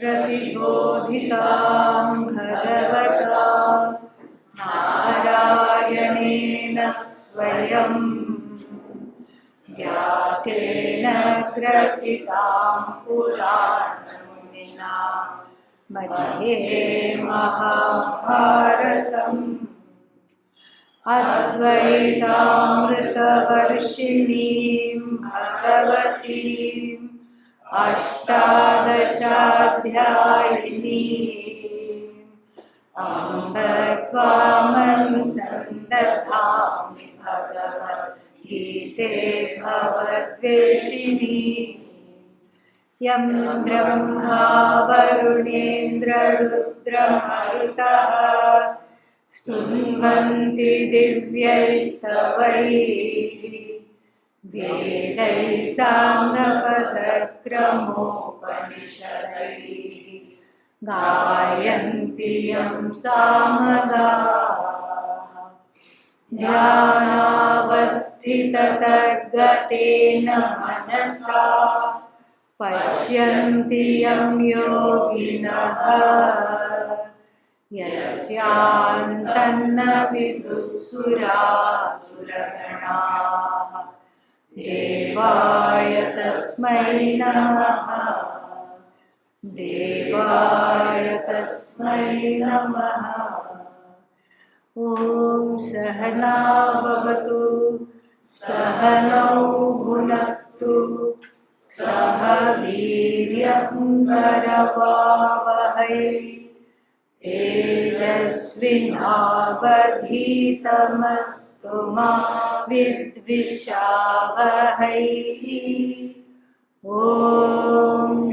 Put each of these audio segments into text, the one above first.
प्रतिबोधितां भगवता नारायणेन स्वयं व्यासेन ग्रथितां पुराणमुनिना मध्ये महाभारतम् अद्वैतामृतवर्षिणीं भगवतीम् अष्टादशाध्यायिनीम् अम्ब त्वामनुसन्दधामि भगवद्गीते भवद्वेषिणी यं ब्रह्मा वरुणेन्द्ररुद्रमरुतः स्तुवन्ति दिव्यैस्तवैः वेदैः साङ्गपदक्रमोपनिषदैः गायन्ति यं सामगाः ध्यानावस्थिततद्गतेन मनसा पश्यन्ति यं योगिनः यस्यान्तन्न विदुःसुरासुरगणाः देवाय तस्मै नमः देवाय तस्मै नमः। ॐ सहना भवतु सहनौ भुनक्तु सह वीर्यं करवावहै तेजस्विनावधीतमस्तु मा विद्विषावहै। ॐ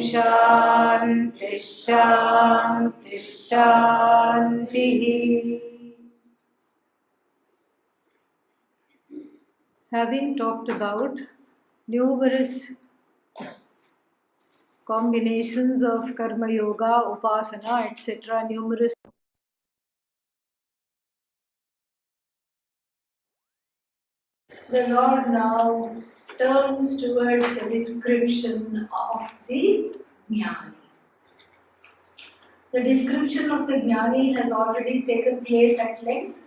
शान्ति शान्ति शान्तिः। Having talked about numerous combinations of karma yoga, upasana, etc., numerous. The Lord now turns towards the description of the Jnani. The description of the Jnani has already taken place at length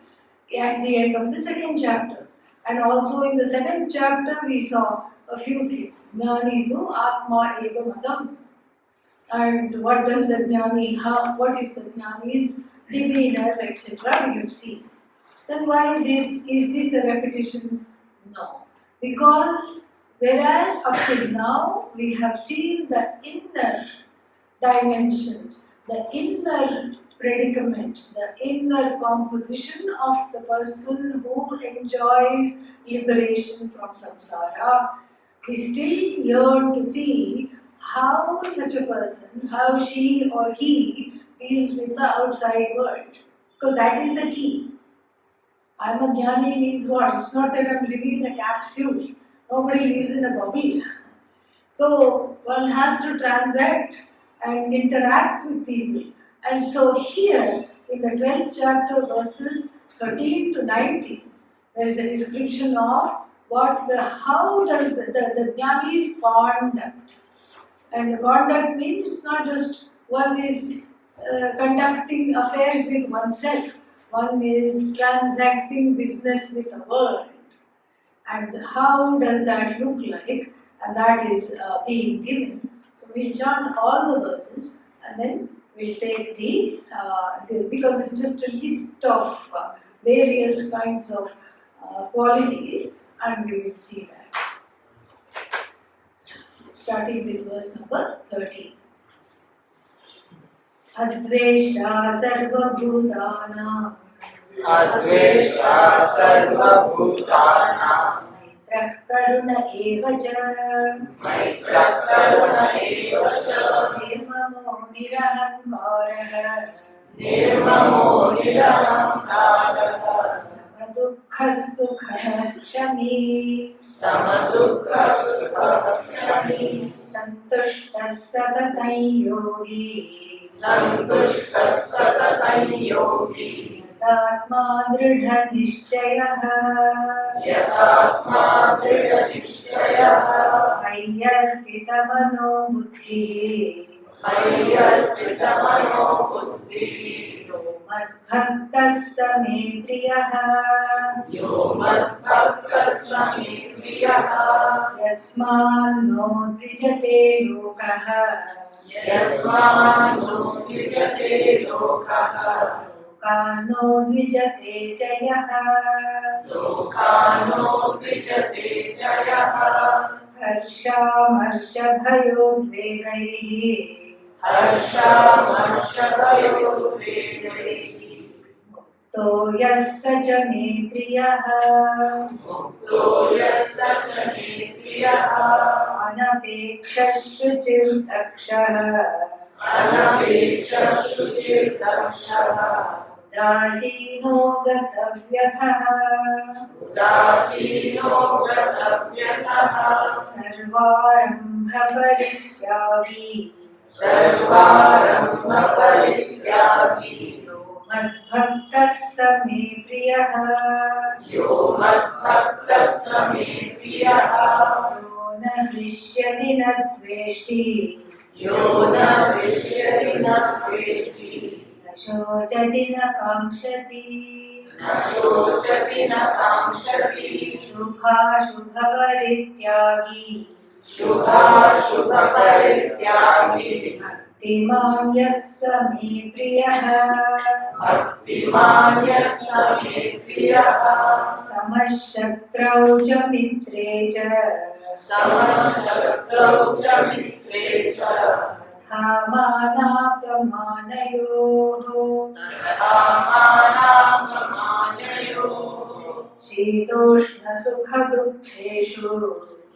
at the end of the second chapter. And also in the seventh chapter we saw a few things. Jnani tu Atma eva matam. And what does the Jnani, what is the Jnani's demeanor, etc. we have seen. Then why is this a repetition? No. Because whereas up till now we have seen the inner dimensions, the inner predicament, the inner composition of the person who enjoys liberation from samsara, we still yearn to see how such a person, how she or he deals with the outside world. Because that is the key. I am a Jnani means what? It's not that I am living in a capsule. Nobody lives in a bubble. So one has to transact and interact with people. And so here in the 12th chapter verses 13 to 19, there is a description of how does the Jnani's conduct. And the conduct means it's not just one is conducting affairs with oneself. One is transacting business with the world. And how does that look like? And that is being given. So we'll chant all the verses and then we'll take because it's just a list of various kinds of qualities, and we will see that. Starting with verse number 13. Advesha sarvabhutanam Advesha sarvabhutanam Maitrah karuna evacha Nirmamo nirahankarah Samadukha sukha shami Santushta satatai yogi Yatatma dridha nishchayah Ayyarpita mano buddhi मय्यर्पितमनो बुद्धिः यो मद्भक्तः स मे प्रियः यो मद्भक्तः स मे प्रियः यस्मान्नो द्विजते लोकः यस्मान्नो द्विजते लोकः लोकानो द्विजते च यः लोकानो द्विजते च यः हर्षामर्षभयोद्वेगैः हर्षामर्षभयोद्वेगैः मुक्तो यः स च मे प्रियः मुक्तो यः स च मे प्रियः अनपेक्षशुचिर्दक्षः अनपेक्षः शुचिर्दक्षः उदासीनो गतव्यथः उदासीनो गतव्यतः सर्वारम्भपरित्यागी सर्वारम्भपरित्यागी यो मद्भक्तः स मे प्रियः यो मद्भक्तः स मे प्रियः यो न हृष्यति न द्वेष्टि यो न हृष्यति न द्वेष्टि न शोचति न काङ्क्षति न शोचति न काङ्क्षति शुभाशुभपरित्यागी शुभाशुभपरित्यागी भक्तिमान् यः स मे प्रियः भक्तिमान् यः स मे प्रियः समशत्रौ च मित्रे च समशत्रौ च मित्रे च तथा मानापमानयोः तथा मानापमानयोः शीतोष्णसुखदुःखेषु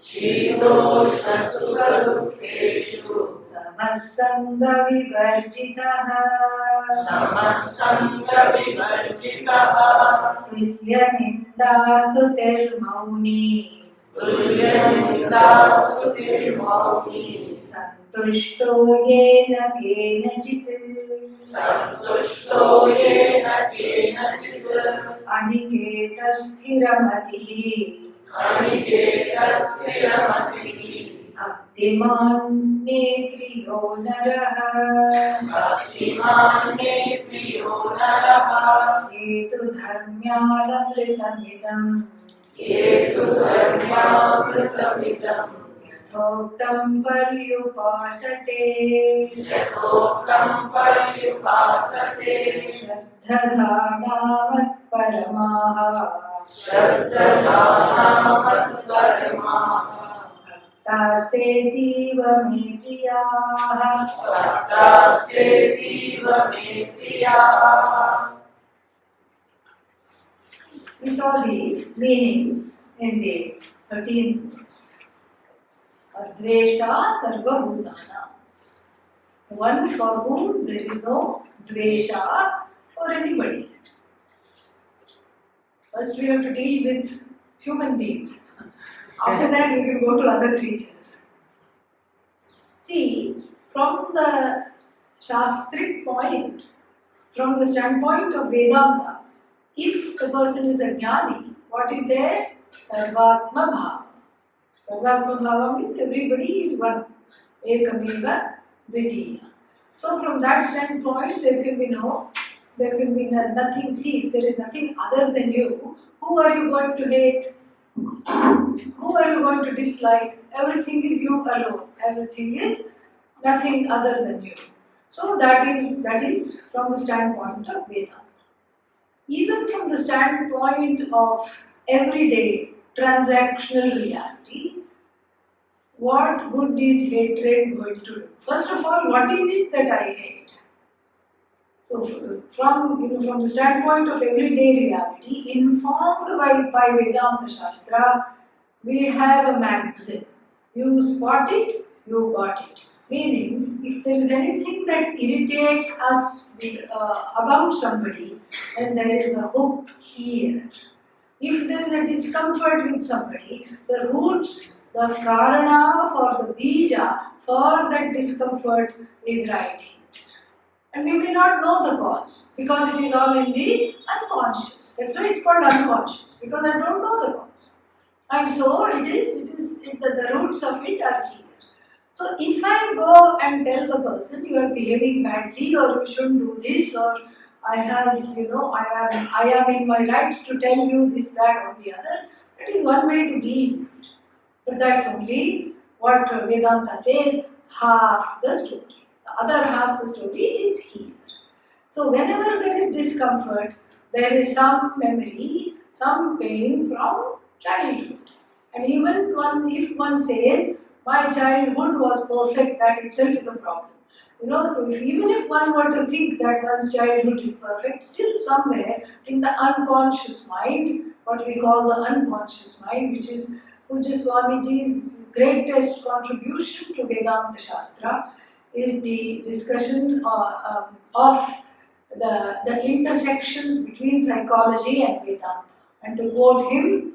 शीतोष्णसुखदुःखेषु समः सङ्गविवर्जितः समसङ्गविवर्जितः तुल्यनिन्दास्तुतिर्मौनी तुल्यनिन्दास्तुतिर्मौनी सन्तुष्टो येन केनचित् सन्तुष्टो येन केनचित् अनिकेतस्थिरमतिः अनिकेतस्थिरमतिः भक्तिमान् मे प्रियो नरः भक्तिमान् मे प्रियो नरः हेतुधर्म्यालमृतमिदम् ये तु धर्म्यामृतमिदम् यथोक्तं पर्युपासते यथोक्तं पर्युपासते श्रद्धधानामत्परमाः श्रद्धधानामत्परमाः भक्तास्तेतीव मे प्रियाः भक्तास्तेतीव मे प्रियाः We saw the meanings in the 13th verse. Advesha sarvabhutana. One for whom there is no dvesha for anybody. First we have to deal with human beings. After that we can go to other creatures. See, from the Shastric point, from the standpoint of Vedanta, if the person is a jnani, what is there? Sarvatma bhava. Sarvatma bhava means everybody is one. Ekameva dvitiya. So from that standpoint, there can be nothing. See, if there is nothing other than you, who are you going to hate? Who are you going to dislike? Everything is you alone. Everything is nothing other than you. So that is from the standpoint of Vedanta. Even from the standpoint of everyday transactional reality, what good is hatred going to do? First of all, what is it that I hate? So from the standpoint of everyday reality, informed by Vedanta Shastra, we have a maxim. You spot it, you got it. Meaning, if there is anything that irritates us about somebody, then there is a hook here. If there is a discomfort with somebody, the roots, the karana for the bija for that discomfort is right here. And we may not know the cause because it is all in the unconscious. That's why it's called unconscious, because I don't know the cause. And so the roots of it are here. So if I go and tell the person you are behaving badly or you shouldn't do this or I have, I am in my rights to tell you this, that or the other, that is one way to deal with it. But that's only what Vedanta says, half the story. The other half the story is here. So whenever there is discomfort, there is some memory, some pain from childhood. And even if one says, my childhood was perfect, that itself is a problem. So even if one were to think that one's childhood is perfect, still somewhere in the unconscious mind, what we call the unconscious mind, which is Pujya Swamiji's greatest contribution to Vedanta Shastra, is the discussion of the intersections between psychology and Vedanta. And to quote him,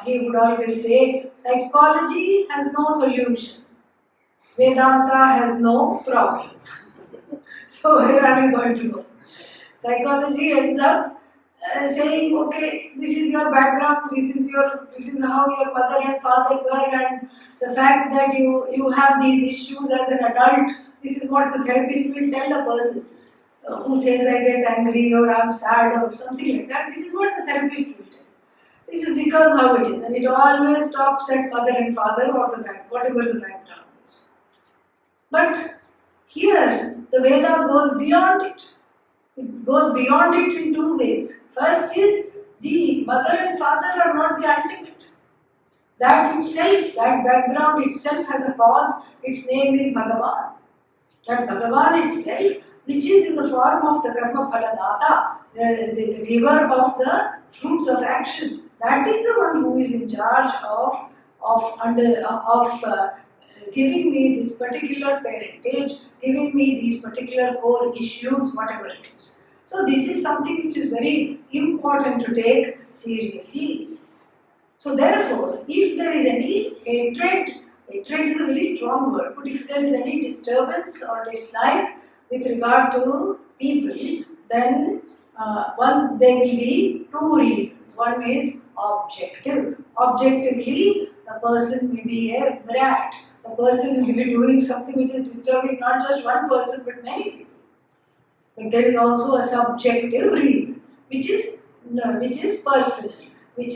he would always say, psychology has no solution, Vedanta has no problem. So where are we going to go? Psychology ends up saying, okay, this is your background, this is how your mother and father were, and the fact that you have these issues as an adult, this is what the therapist will tell the person who says I get angry or I'm sad or something like that. This is what the therapist will tell. This is because how it is, and it always stops at mother and father or whatever the background is. But here, the Veda goes beyond it. It goes beyond it in two ways. First is the mother and father are not the ultimate. That itself, that background itself has a cause. Its name is Bhagavan. That Bhagavan itself, which is in the form of the karma phaladata, the giver of the fruits of action, that is the one who is in charge of giving me this particular parentage, giving me these particular core issues, whatever it is. So this is something which is very important to take seriously. So therefore, if there is any hatred is a very strong word, but if there is any disturbance or dislike with regard to people, then there will be two reasons. One is objective. Objectively, the person may be a brat. The person may be doing something which is disturbing not just one person but many people. But there is also a subjective reason, which is personal, which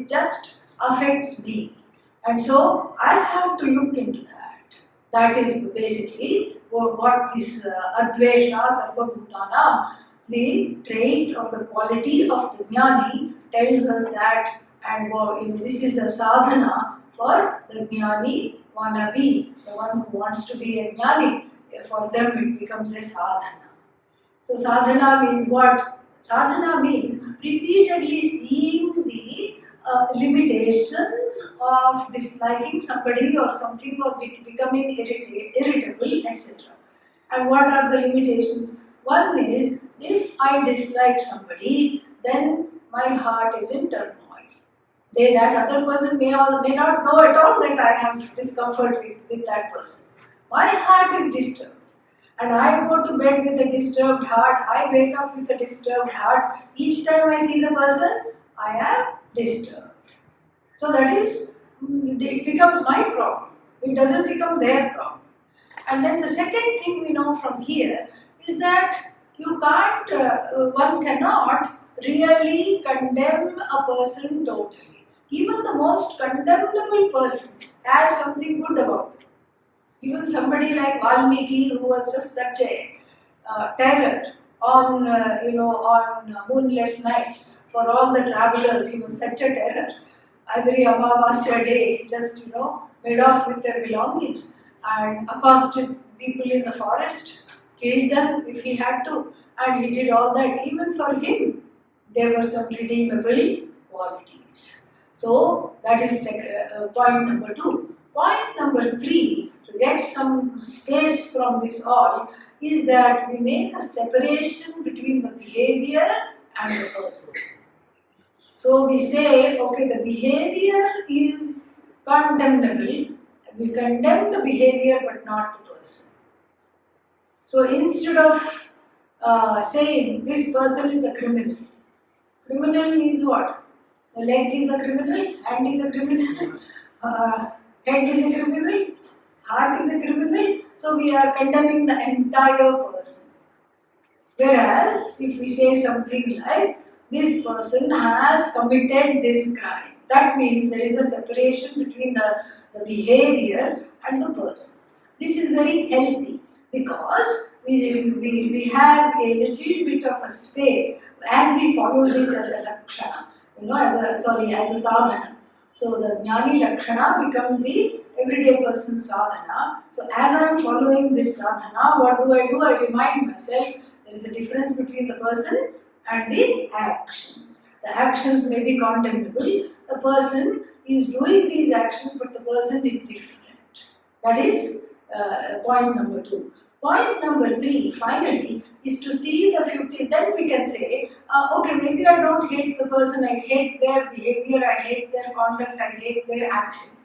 just affects me. And so I have to look into that. That is basically what this Advesha Sarvabhutanam, the trait or the quality of the Jnani, tells us that, and this is a sadhana for the Jnani wannabe, the one who wants to be a Jnani. For them it becomes a sadhana. So sadhana means what? Sadhana means repeatedly seeing the limitations of disliking somebody or something or becoming irritable, etc. And what are the limitations? One is, if I dislike somebody, then my heart is in turmoil. That other person may not know at all that I have discomfort with that person. My heart is disturbed. And I go to bed with a disturbed heart, I wake up with a disturbed heart. Each time I see the person, I am disturbed. So that is, it becomes my problem. It doesn't become their problem. And then the second thing we know from here is that one cannot really condemn a person totally. Even the most condemnable person has something good about them. Even somebody like Valmiki, who was just such a terror on moonless nights for all the travelers, he was such a terror. Every Amavasya day, he just made off with their belongings and accosted people in the forest, killed them if he had to, and he did all that. Even for him, there were some redeemable qualities. So that is point number 2. Point number 3, to get some space from this all, is that we make a separation between the behavior and the person. So we say, okay, the behavior is condemnable. We condemn the behavior but not the person. So instead of saying this person is a criminal, criminal means what? The leg is a criminal, hand is a criminal, head is a criminal, heart is a criminal, so we are condemning the entire person. Whereas, if we say something like, this person has committed this crime, that means there is a separation between the behavior and the person. This is very healthy because we have a little bit of a space as we follow this as a lakshana, as a sadhana. So the jnani lakshana becomes the everyday person's sadhana. So as I am following this sadhana, what do? I remind myself there is a difference between the person and the actions. The actions may be condemnable. The person is doing these actions, but the person is different. That is point number 2. Point number 3, finally, is to see the futility. Then we can say, okay, maybe I don't hate the person, I hate their behavior, I hate their conduct, I hate their actions.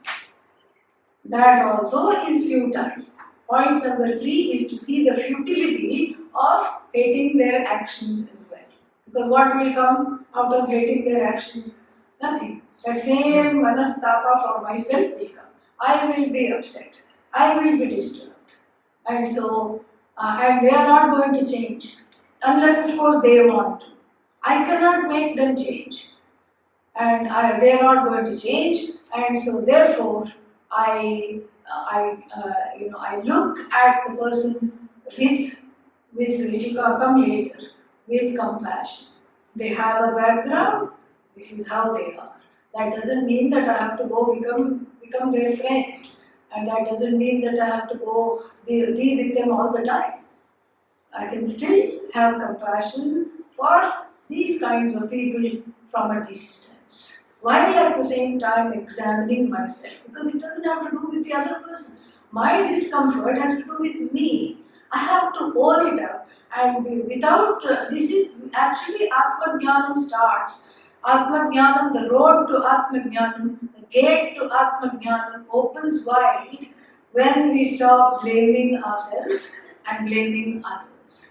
That also is futile. Point number 3 is to see the futility of hating their actions as well. Because what will come out of hating their actions? Nothing. The same manastapa for myself will come. I will be upset. I will be disturbed. And so, and they are not going to change. Unless, of course, they want to. I cannot make them change. And they are not going to change. And so, therefore, I look at the person with which will come later, with compassion. They have a background. This is how they are. That doesn't mean that I have to go become their friend, and that doesn't mean that I have to go be with them all the time. I can still have compassion for these kinds of people from a distance, while at the same time examining myself, because it doesn't have to do with the other person. My discomfort has to do with me. I have to own it up, and without this is actually Atma Jnanam starts. Atma Jnanam, the road to Atma Jnanam, the gate to Atma Jnanam opens wide when we stop blaming ourselves and blaming others.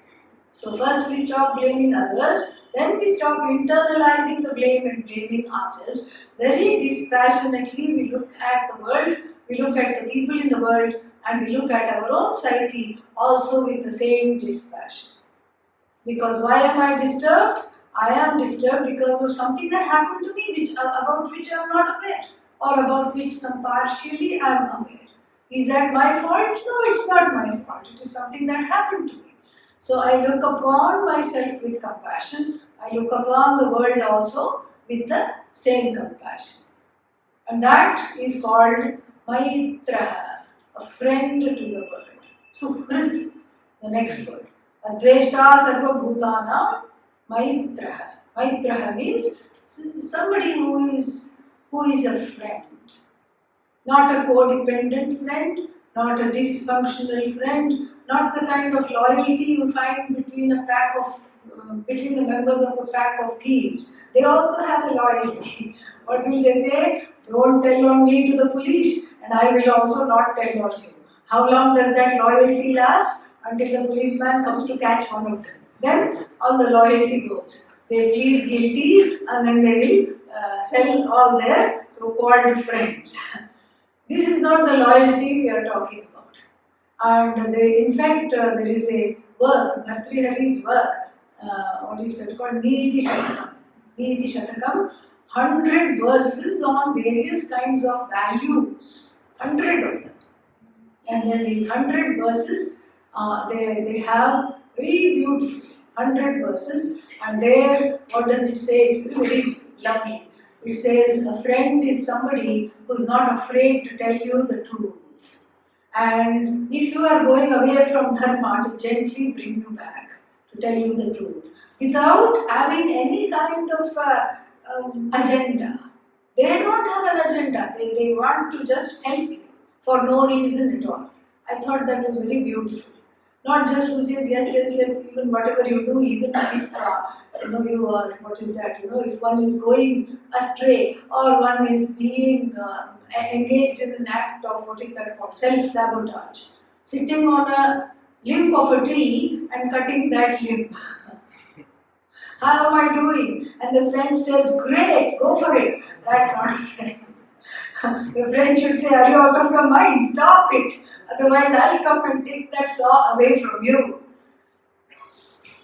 So first we stop blaming others, then we stop internalizing the blame and blaming ourselves. Very dispassionately we look at the world, we look at the people in the world, and we look at our own psyche also with the same dispassion. Because why am I disturbed? I am disturbed because of something that happened to me about which I am not aware, or about which some partially I am aware. Is that my fault? No, it's not my fault. It is something that happened to me. So I look upon myself with compassion. I look upon the world also with the same compassion. And that is called Maitra, a friend to the world. Suhrit, the next word. Adveshta sarva bhutana Maitraha. Maitraha means somebody who is a friend. Not a codependent friend, not a dysfunctional friend, not the kind of loyalty you find between the members of a pack of thieves. They also have a loyalty. What will they say? Don't tell on me to the police, and I will also not tell on you. How long does that loyalty last? Until the policeman comes to catch one of them. Then all the loyalty goes. They plead guilty, and then they will sell all their so-called friends. This is not the loyalty we are talking about. And in fact, there is a work, Bhartrihari's work, what is that called? Niti Shatakam. Niti Shatakam, 100 verses on various kinds of values. 100 of them. And then these 100 verses, they have very beautiful 100 verses, and there, what does it say? It's very lovely. It says, a friend is somebody who is not afraid to tell you the truth. And if you are going away from dharma, to gently bring you back, to tell you the truth, without having any kind of agenda. They don't have an agenda. They want to just help you for no reason at all. I thought that was very beautiful. Not just who says yes, even whatever you do, even if you are, what is that, if one is going astray or one is being engaged in an act of, what is that called, self-sabotage. Sitting on a limb of a tree and cutting that limb. How am I doing? And the friend says, great, go for it. That's not a friend. The friend should say, are you out of your mind? Stop it. Otherwise, I'll come and take that saw away from you.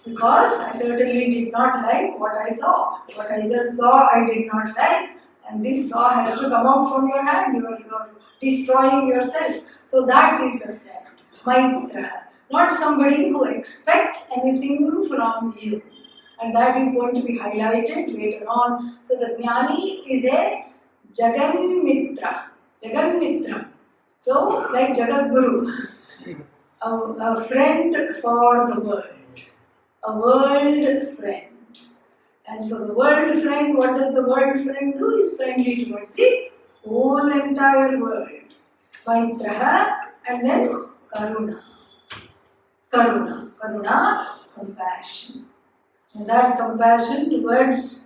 Because I certainly did not like what I saw. What I just saw, I did not like. And this saw has to come out from your hand. You are destroying yourself. So that is the friend, Maitra. Not somebody who expects anything from you. And that is going to be highlighted later on. So the Jnani is a Jagan Mitra. Jagan Mitra. So, like Jagat Guru, a friend for the world. A world friend. And so the world friend, what does the world friend do? Is friendly towards the whole entire world. Maitraha and then Karuna. Karuna, compassion. And that compassion towards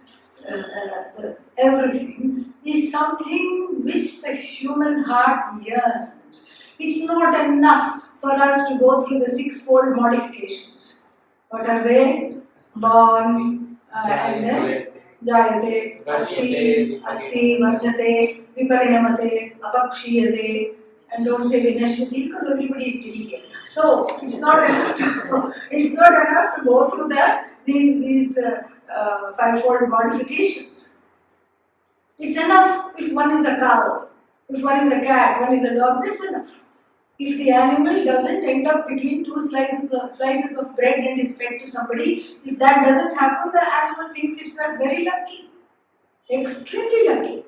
everything is something which the human heart yearns. It's not enough for us to go through the sixfold modifications. What are they? Born, and then Jayate, Asti, Vardhate, Viparinamate, Apakshiyate, and don't say Vinashyati because everybody is still here. So it's not enough to go through these fivefold modifications. It's enough if one is a cow, if one is a cat, one is a dog, that's enough. If the animal doesn't end up between two slices of bread and is fed to somebody, if that doesn't happen, the animal thinks it's very lucky, extremely lucky.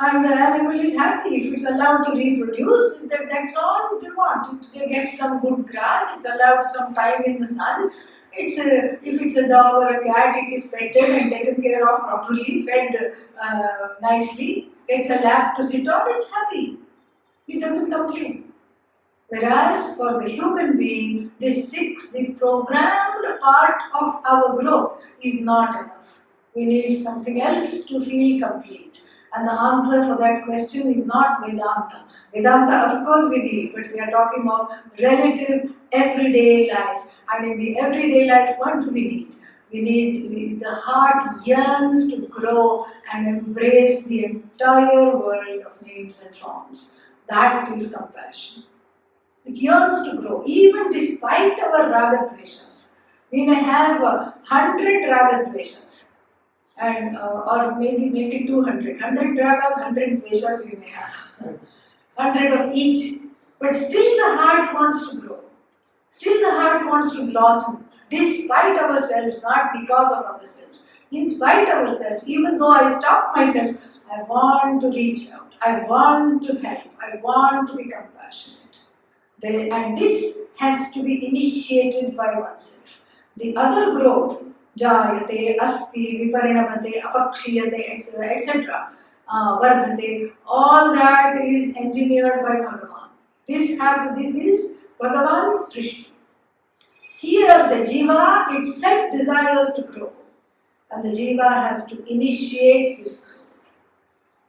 And the animal is happy if it's allowed to reproduce, that's all they want. It gets some good grass, it's allowed some time in the sun. If it's a dog or a cat, it is petted and taken care of properly, fed nicely, gets a lap to sit on, it's happy. It doesn't complain. Whereas for the human being, this programmed part of our growth is not enough. We need something else to feel complete. And the answer for that question is not Vedanta. Vedanta, of course, we need, but we are talking of relative everyday life. And in the everyday life, what do we need? The heart yearns to grow and embrace the entire world of names and forms. That is compassion. It yearns to grow, even despite our raga-dveshas. We may have 100 raga-dveshas, and or maybe make it 200. 100 ragas, 100 dveshas we may have. 100 of each. But still the heart wants to grow. Still the heart wants to blossom, despite ourselves, not because of ourselves. In spite of ourselves, even though I stop myself, I want to reach out. I want to help. I want to be compassionate. And this has to be initiated by oneself. The other growth, Jayate, Asti, Viparinamate, Apakshiyate, etc., Vardhate, all that is engineered by Bhagavan. This is Bhagavan's Srishti. Here the Jiva itself desires to grow, and the Jiva has to initiate this growth.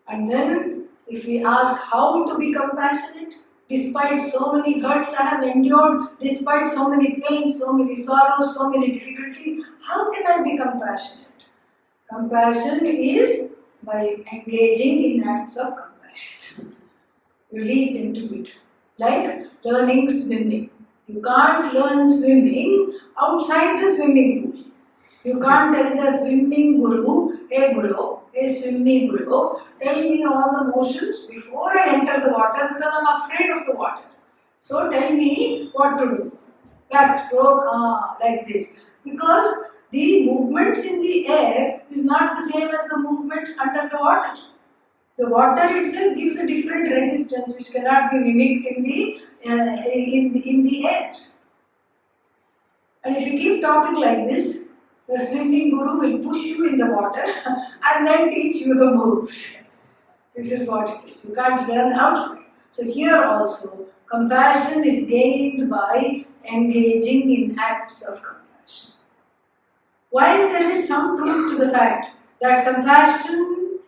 And then, if we ask how to be compassionate, despite so many hurts I have endured, despite so many pains, so many sorrows, so many difficulties, how can I be compassionate? Compassion is by engaging in acts of compassion. You leap into it, like learning swimming. You can't learn swimming outside the swimming pool. You can't tell the swimming guru, hey swimming guru, tell me all the motions before I enter the water because I'm afraid of the water. So tell me what to do. Backstroke, like this. Because the movements in the air is not the same as the movements under the water. The water itself gives a different resistance which cannot be mimicked in the air. And if you keep talking like this, the swimming guru will push you in the water and then teach you the moves. This is what it is. You can't learn outside. So here also, compassion is gained by engaging in acts of compassion. While there is some truth to the fact that compassion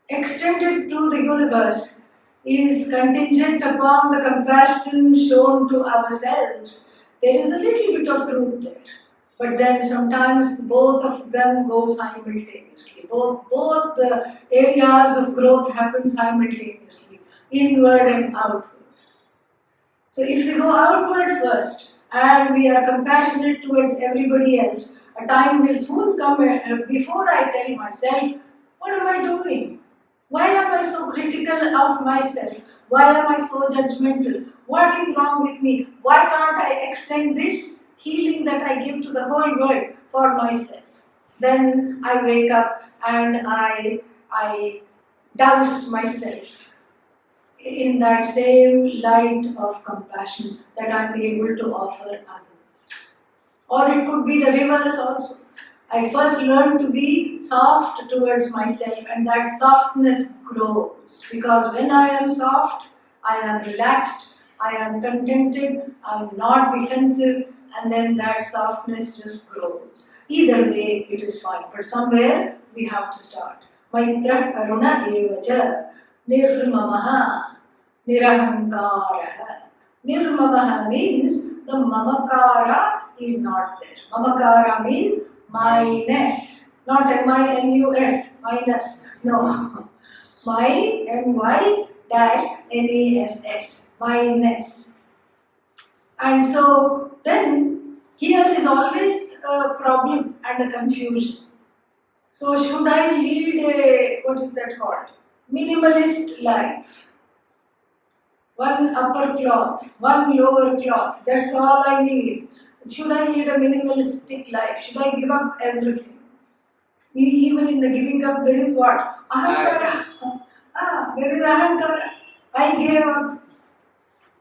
extended to the universe is contingent upon the compassion shown to ourselves, there is a little bit of truth there. But then sometimes both of them go simultaneously. Both the areas of growth happen simultaneously, inward and outward. So if we go outward first and we are compassionate towards everybody else, a time will soon come before I tell myself, what am I doing? Why am I so critical of myself? Why am I so judgmental? What is wrong with me? Why can't I extend this healing that I give to the whole world for myself? Then I wake up and I douse myself in that same light of compassion that I am able to offer others. Or it could be the reverse also. I first learn to be soft towards myself, and that softness grows. Because when I am soft, I am relaxed, I am contented, I am not defensive, and then that softness just grows. Either way, it is fine, but somewhere we have to start. Maitra karuna evacha nirmamaha nirahankaraha. Nirmamaha means the mamakara is not there. Mamakara means minus, not M-I-N-U-S, minus, no. My-M-Y dash N-E-S-S, minus. And so then here is always a problem and a confusion. So should I lead a, what is that called? Minimalist life. One upper cloth, one lower cloth, that's all I need. Should I lead a minimalistic life? Should I give up everything? Even in the giving up, there is what? Ahankara. There is ahankara. I gave up.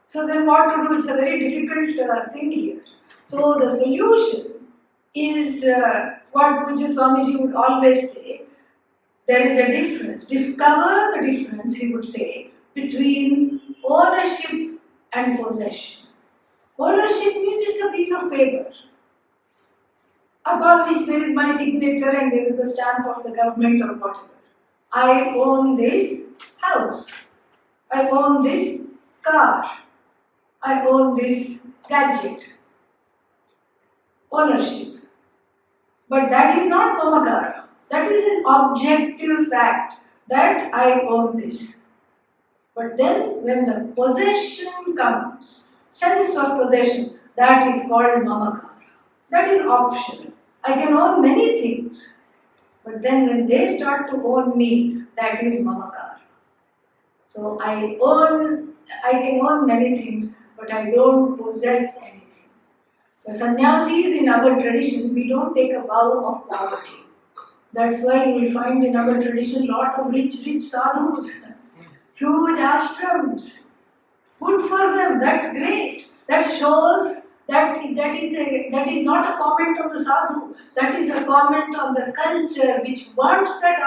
So then what to do? It's a very difficult thing here. So the solution is what Pujya Swamiji would always say. There is a difference. Discover the difference, he would say, between ownership and possession. Ownership means it's a piece of paper above which there is my signature and there is the stamp of the government or whatever. I own this house. I own this car. I own this gadget. Ownership. But that is not mamakara. That is an objective fact that I own this. But then when the possession comes, sense of possession, that is called mamakara. That is optional. I can own many things, but then when they start to own me, that is mamakara. So I can own many things, but I don't possess anything. The sannyasis in our tradition, we don't take a vow of poverty. That's why you will find in our tradition a lot of rich sadhus, huge ashrams. Good for them, that's great. That shows that is not a comment on the sadhu, that is a comment on the culture which wants that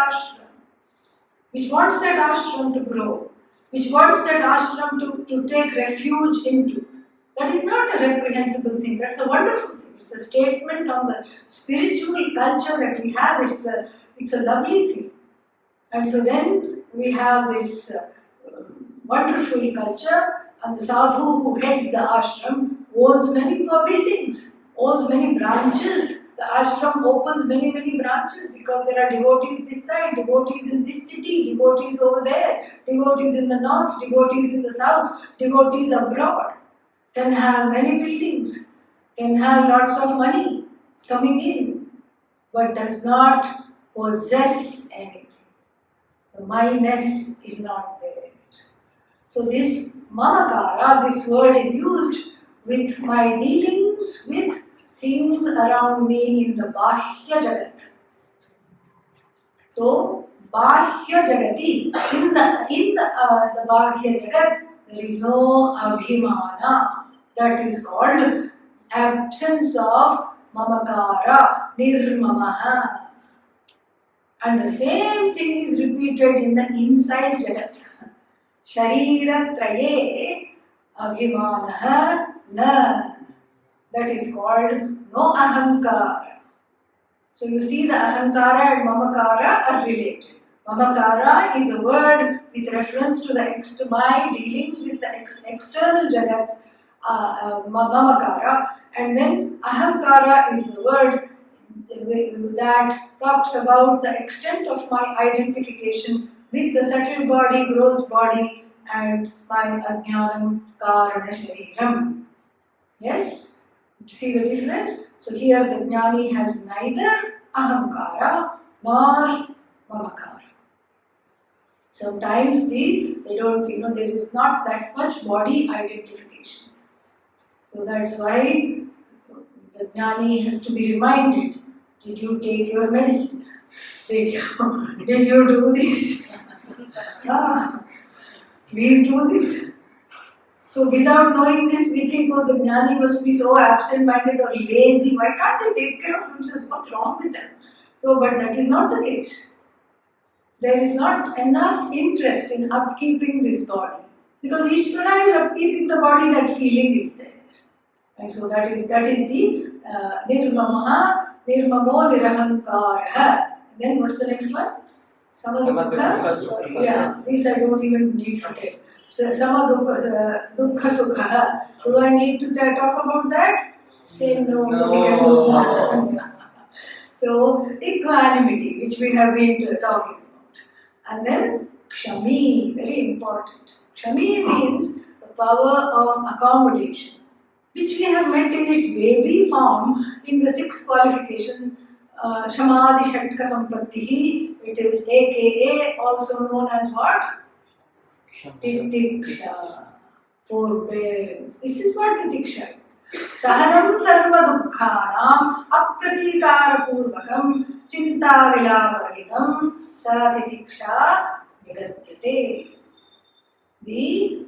ashram to grow, which wants that ashram to take refuge into. That is not a reprehensible thing, that's a wonderful thing. It's a statement on the spiritual culture that we have, it's a lovely thing. And so then we have this wonderful culture, and the sadhu who heads the ashram owns many buildings, owns many branches. The ashram opens many branches because there are devotees this side, devotees in this city, devotees over there, devotees in the north, devotees in the south, devotees abroad. Can have many buildings, can have lots of money coming in, but does not possess anything. The minus is not there. So this mamakara, this word is used with my dealings with things around me in the bahya jagat. So bahya jagati, in the bahya jagat, there is no abhimana. That is called absence of mamakara, nirmamaha. And the same thing is repeated in the inside jagat. Sharira traye abhimanaha na. That is called no ahankara. So you see the ahankara and mamakara are related. Mamakara is a word with reference to my dealings with the external jagat, mamakara, and then ahankara is the word that talks about the extent of my identification with the subtle body, gross body, and my ajnanam karana shariram. Yes? See the difference? So here the jnani has neither ahankara nor mamakara. Sometimes they don't, there is not that much body identification. So that's why the jnani has to be reminded, did you take your medicine? Did you do this? Please do this. So without knowing this, we think, oh, the jnani must be so absent-minded or lazy. Why can't they take care of themselves? What's wrong with them? So, but that is not the case. There is not enough interest in upkeeping this body. Because Ishvara is upkeeping the body, that feeling is there. And so that is the nirmama, nirmamo nirahankara. Then what's the next one? Samadukha. Yeah, these I don't even need to tell. So, Samadukha sukha. Do I need to talk about that? Say no. So equanimity, which we have been talking about. And then Kshami, very important. Kshami means the power of accommodation, which we have met in its baby form in the sixth qualification, Shamadhi Shatka Sampattihi. It is aka also known as what? Titiksha, forbearance. This is what titiksha is. Sahanam sarva dukkhanam apratikara purvakam chinta vilaparahitam sa titiksha nigatyate.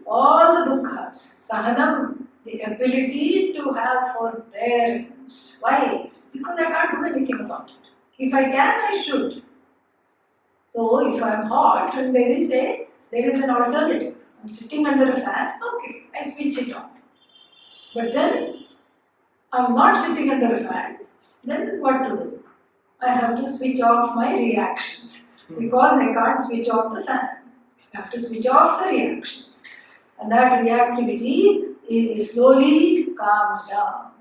All the dukkhas, sahanam, the ability to have forbearance. Why? Because I can't do anything about it. If I can, I should. So if I am hot and there is an alternative. I'm sitting under a fan, okay, I switch it on. But then I'm not sitting under a fan, then what to do? I have to switch off my reactions because I can't switch off the fan. I have to switch off the reactions. And that reactivity slowly calms down.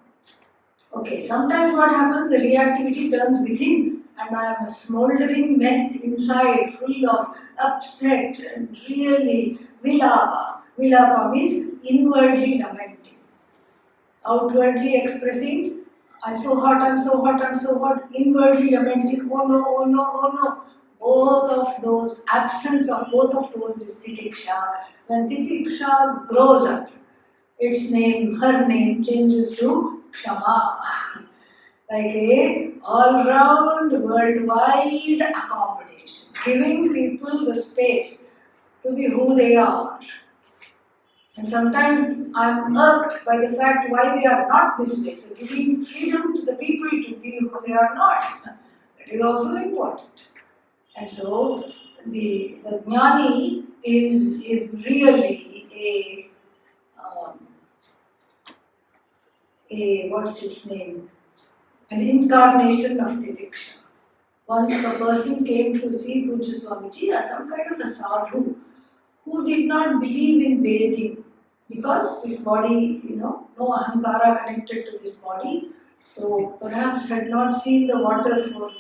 Okay, sometimes what happens, the reactivity turns within and I am a smoldering mess inside, full of upset and really vilapa. Vilapa means inwardly lamenting. Outwardly expressing, I'm so hot, I'm so hot, I'm so hot. Inwardly lamenting, oh no, oh no, oh no. Both of those, absence of both of those is titiksha. When titiksha grows up, her name changes to kshama. Like a all-round, worldwide accommodation, giving people the space to be who they are. And sometimes I'm irked by the fact why they are not this way. So giving freedom to the people to be who they are not, that is also important. And so the jnani is really what's its name? An incarnation of titiksha. Once a person came to see Pujya Swamiji as some kind of a sadhu who did not believe in bathing because his body, no ahankara connected to this body. So perhaps had not seen the water for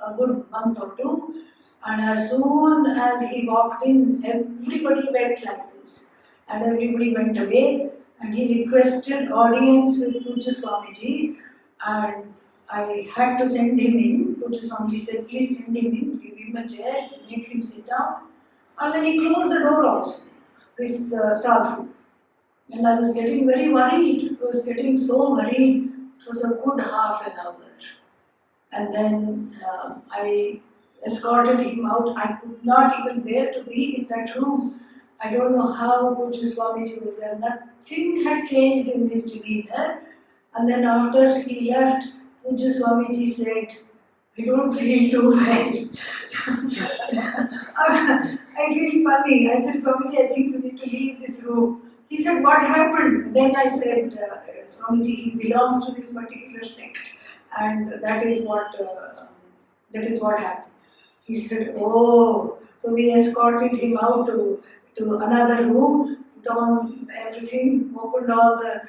a good month or two. And as soon as he walked in, everybody went like this. And everybody went away. And he requested audience with Pujya Swamiji. And I had to send him in. Pujya Swamiji said, please send him in, give him a chair, make him sit down. And then he closed the door also, this sadhu. And I was getting very worried. I was getting so worried. It was a good half an hour. And then I escorted him out. I could not even bear to be in that room. I don't know how Pujya Swamiji was there. Nothing had changed in his demeanor. And then after he left, Pujya Swamiji said, I don't feel too well. I feel funny. I said, Swamiji, I think you need to leave this room. He said, what happened? Then I said, Swamiji, he belongs to this particular sect. And that is what happened. He said, oh, so we escorted him out to another room, put on everything, opened all the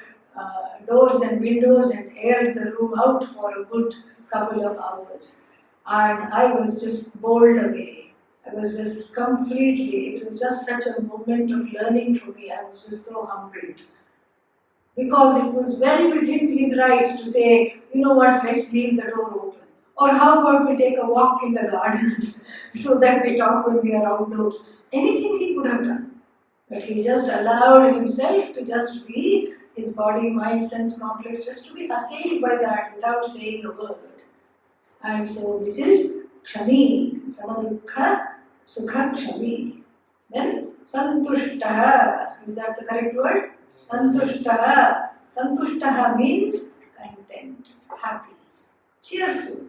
doors and windows and aired the room out for a good couple of hours. And I was just bowled away. I was just completely, it was just such a moment of learning for me. I was just so humbled. Because it was well within his rights to say, you know what, let's leave the door open. Or how about we take a walk in the gardens so that we talk when we are outdoors. Anything he could have done. But he just allowed himself to just be, his body, mind, sense complex, just to be assailed by that without saying a word. And so this is Kshami, Samadukha, Sukha Kshami. Then Santushtaha, is that the correct word? Santushtaha. Santushtaha means content, happy, cheerful,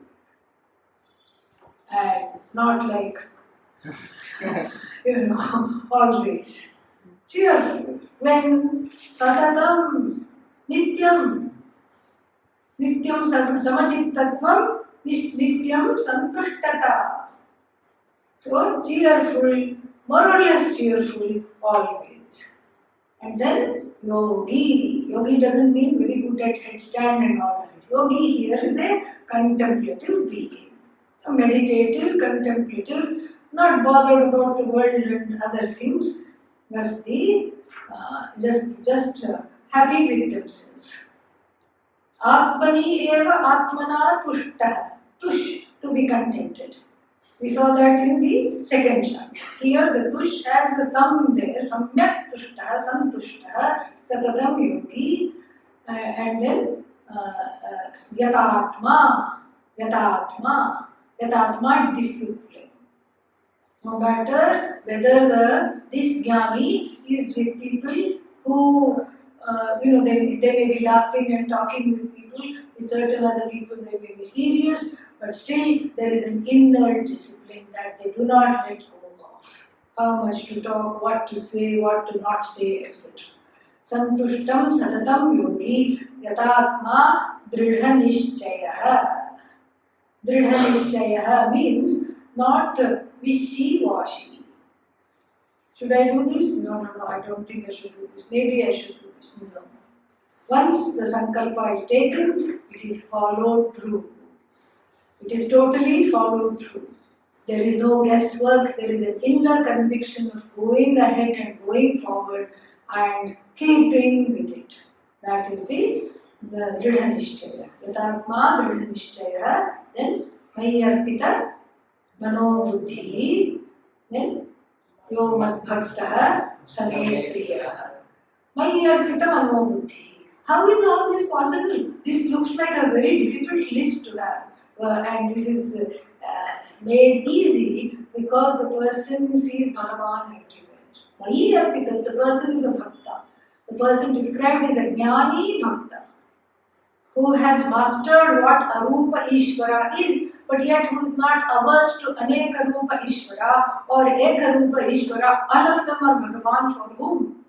and not like, always. Cheerful. When Satatam, Nityam, Nityam Samachittatvam, Nityam Santushtata. So cheerful, more or less cheerful, always. And then yogi. Yogi doesn't mean very good at headstand and all that. Yogi here is a contemplative being. A meditative, contemplative, not bothered about the world and other things, just happy with themselves. Atmani eva atmana tushta. Tush, to be contented. We saw that in the second chapter. Here the tush has the sum there, samyak tushta, santushta, satatam yogi, and then yatatma, yatatma discipline. No matter whether this jnani is with people who, they may be laughing and talking with people, with certain other people they may be serious, but still there is an inner discipline that they do not let go of. How much to talk, what to say, what to not say, etc. Santushtam satatam yogi yatatma dridha nishchayaha. Dridha nishchayaha means not wishy-washy. Should I do this? No, I don't think I should do this. Maybe I should do this. No. Once the sankalpa is taken, it is followed through. It is totally followed through. There is no guesswork, there is an inner conviction of going ahead and going forward and keeping with it. That is the Dridha Nishchaya. Yatatma Dridha Nishchaya, then Mayarpita Mano Buddhi, then Yo Madbhaktaha Same Priyaha. Mayarpita Mano Buddhi. How is all this possible? This looks like a very difficult list to have. And this is made easy because the person sees Bhagavan everywhere. Mayarpita, the person is a bhakta. The person described is a jnani bhakta, who has mastered what Arupa Ishvara is, but yet who is not averse to Aneka Rupa Ishvara or Eka Rupa Ishvara. All of them are Bhagavan for whom?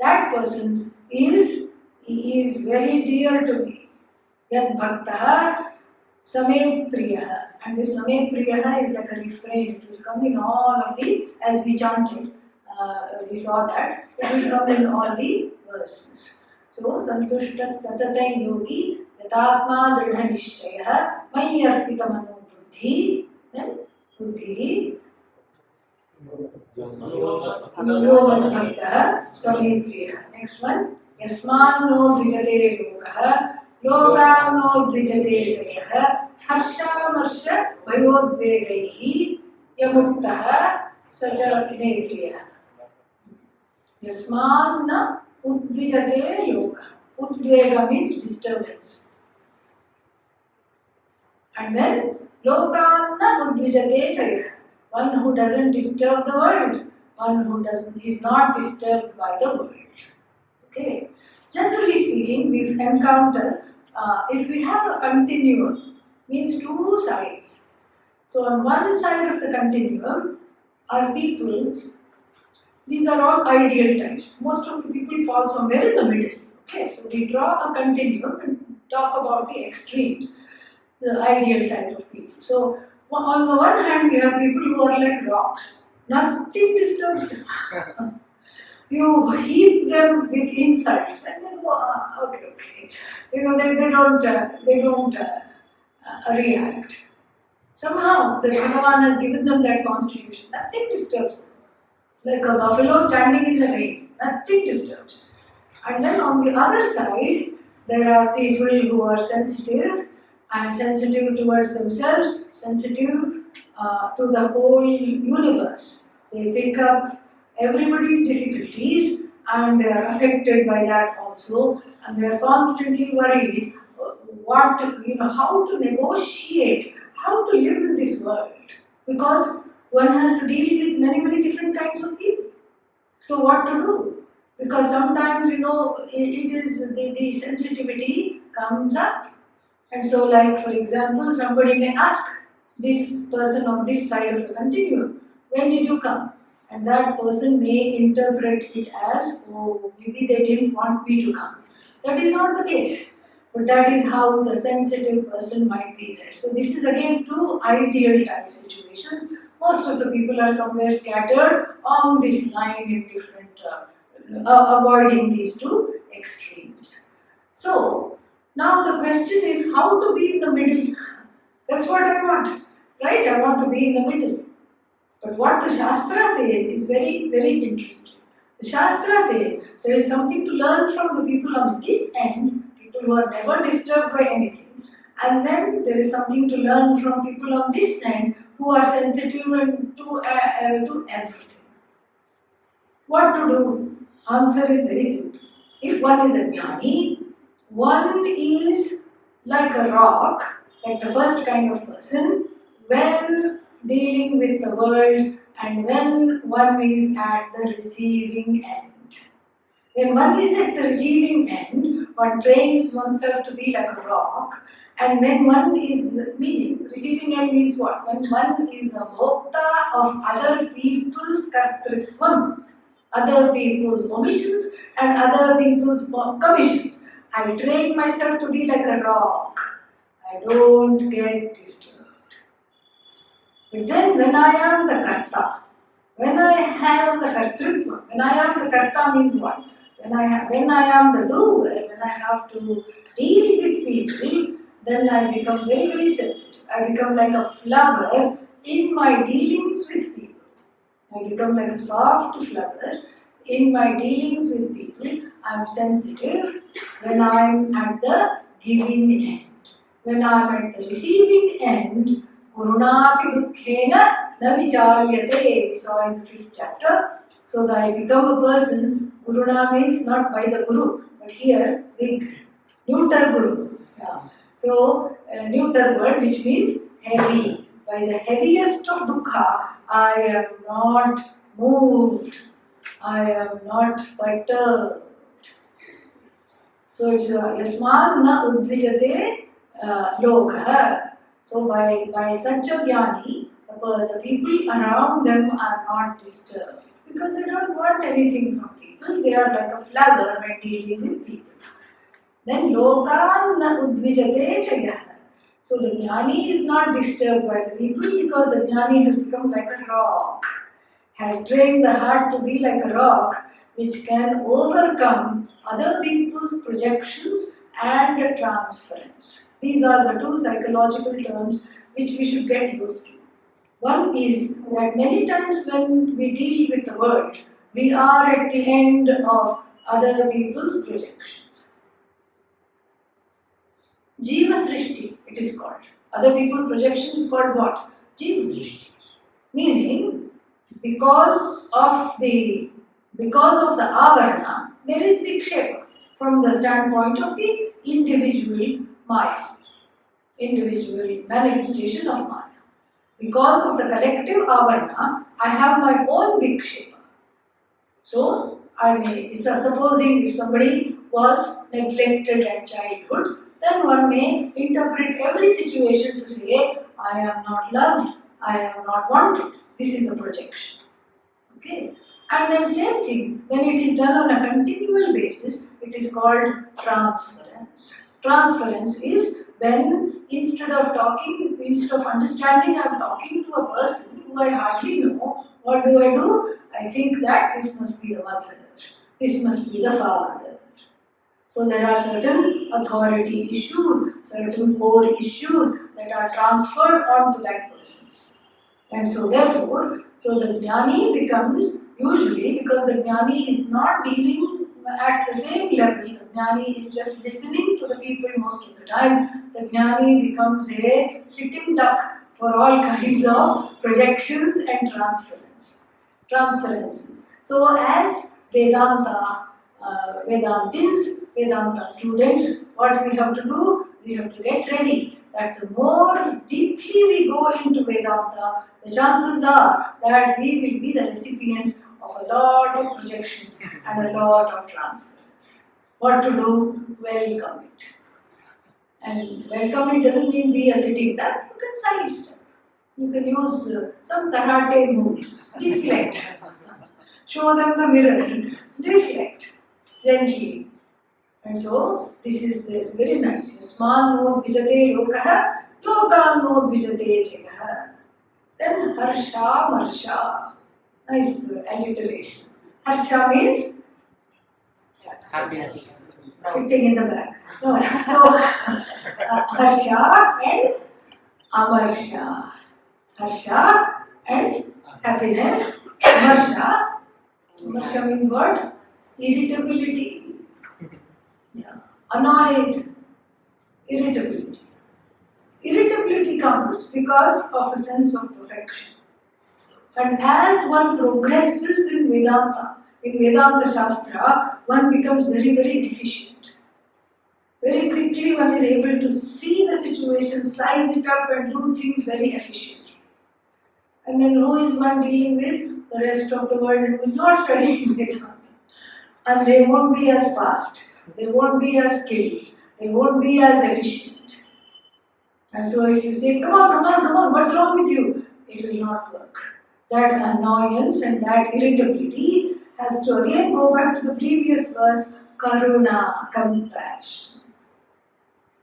That person is very dear to me. Yad Bhaktaha Same Priyaha. And this Same Priyaha is like a refrain. It will come in all of the, as we chanted, we saw that, it will come in all the verses. So, Santushta Satatan Yogi, Yatatma Dridha Nishchaya, Mayi Arpita Mano Buddhi, then Buddhi, Yoga Bhakta, Same Priyaha. Next one, Yasman no Dvijate Lokaha, Loka no Dvijate Jayah, Harsha Marsha Bhayodvegaihi, Yamuktaha, Sacha Me Priyaha. Yasman na Udvijate Loka. Udvega means disturbance. And then Lokanna Udvijate Chaya. One who doesn't disturb the world. One who is not disturbed by the world. Okay. Generally speaking, we've encountered, if we have a continuum, means two sides. So on one side of the continuum are people. These are all ideal types. Most of the people fall somewhere in the middle. Okay, so we draw a continuum and talk about the extremes, the ideal type of people. So on the one hand, we have people who are like rocks. Nothing disturbs them. You heap them with insults and then go, okay. They don't react. Somehow the Bhagavan has given them that constitution. Nothing disturbs them. Like a buffalo standing in the rain, nothing disturbs. And then on the other side, there are people who are sensitive and sensitive towards themselves, sensitive to the whole universe. They pick up everybody's difficulties and they are affected by that also, and they are constantly worried how to negotiate, how to live in this world, because one has to deal with many different kinds of people. So what to do? Because sometimes it is the sensitivity comes up, and so like for example, somebody may ask this person on this side of the continuum, when did you come? And that person may interpret it as, oh, maybe they didn't want me to come. That is not the case. But that is how the sensitive person might be there. So this is again two ideal type situations. Most of the people are somewhere scattered on this line in different, avoiding these two extremes. So now the question is how to be in the middle. That's what I want, right? I want to be in the middle. But what the Shastra says is very interesting. The Shastra says there is something to learn from the people on this end, people who are never disturbed by anything. And then there is something to learn from people on this end who are sensitive and to everything. What to do? Answer is very simple. If one is a jnani, one is like a rock, like the first kind of person, when dealing with the world and when one is at the receiving end. When one is at the receiving end, one trains oneself to be like a rock, and when one is, meaning, receiving end means what? When one is a bhokta of other people's kartrutvam, other people's omissions and other people's commissions. I train myself to be like a rock. I don't get disturbed. But then when I am the karta, when I have the kartrutva, when I am the karta means what? When I am the doer, when I have to deal with people, then I become very sensitive. I become like a flower in my dealings with people. I become like a soft flower in my dealings with people. I am sensitive when I am at the giving end. When I am at the receiving end, Gurunapi dukkhena na vichalyate. We saw in the 5th chapter. So that I become a person. Guruna means not by the Guru, but here big, neuter Guru. Yeah. So neuter word which means heavy. By the heaviest of dukkha, I am not moved. I am not perturbed. So it's yasman na udvijate lokah. So by such a jnani, the people around them are not disturbed because they don't want anything from people. They are like a flower when dealing with people. Then lokan na udvijate chayah. So the jnani is not disturbed by the people because the jnani has become like a rock, has trained the heart to be like a rock which can overcome other people's projections and transference. These are the two psychological terms which we should get used to. One is that many times when we deal with the world, we are at the end of other people's projections. Jiva Srishti, it is called. Other people's projection is called what? Jiva Srishti. Meaning, because of the avarna, there is vikshepa from the standpoint of the individual maya, individual manifestation of maya. Because of the collective avarna, I have my own vikshepa. So, I may, supposing if somebody was neglected at childhood, then one may interpret every situation to say, I am not loved, I am not wanted. This is a projection. Okay? And then same thing, when it is done on a continual basis, it is called transference. Transference is when instead of understanding, I am talking to a person who I hardly know. What do? I think that this must be the mother, this must be the father. So there are certain authority issues, certain core issues that are transferred onto that person. And so therefore, so the jnani becomes, usually because the jnani is not dealing at the same level, the jnani is just listening to the people most of the time, the jnani becomes a sitting duck for all kinds of projections and transferences. So as Vedanta, Vedanta students, what we have to do? We have to get ready that the more deeply we go into Vedanta, the chances are that we will be the recipients of a lot of projections and a lot of transference. What to do? Welcome it. And welcome it doesn't mean be a sitting duck. You can sidestep. You can use some karate moves. Deflect. Show them the mirror. Deflect. Gently. And so, this is very nice. Yasman no vijate lokaha, lokan no vijate jagaha. Then harsha marsha. Nice alliteration. Harsha means Happiness. sitting in the back. No. So, harsha and amarsha. Harsha and happiness. Marsha. Marsha means what? Irritability. Yeah. Annoyed. Irritability. Irritability comes because of a sense of perfection. And as one progresses in Vedanta Shastra, one becomes very, very efficient. Very quickly one is able to see the situation, size it up and do things very efficiently. And then who is one dealing with? The rest of the world who is not studying Vedanta. And they won't be as fast, they won't be as skilled, they won't be as efficient. And so if you say, come on, what's wrong with you? It will not work. That annoyance and that irritability has to again go back to the previous verse, karuna, compassion.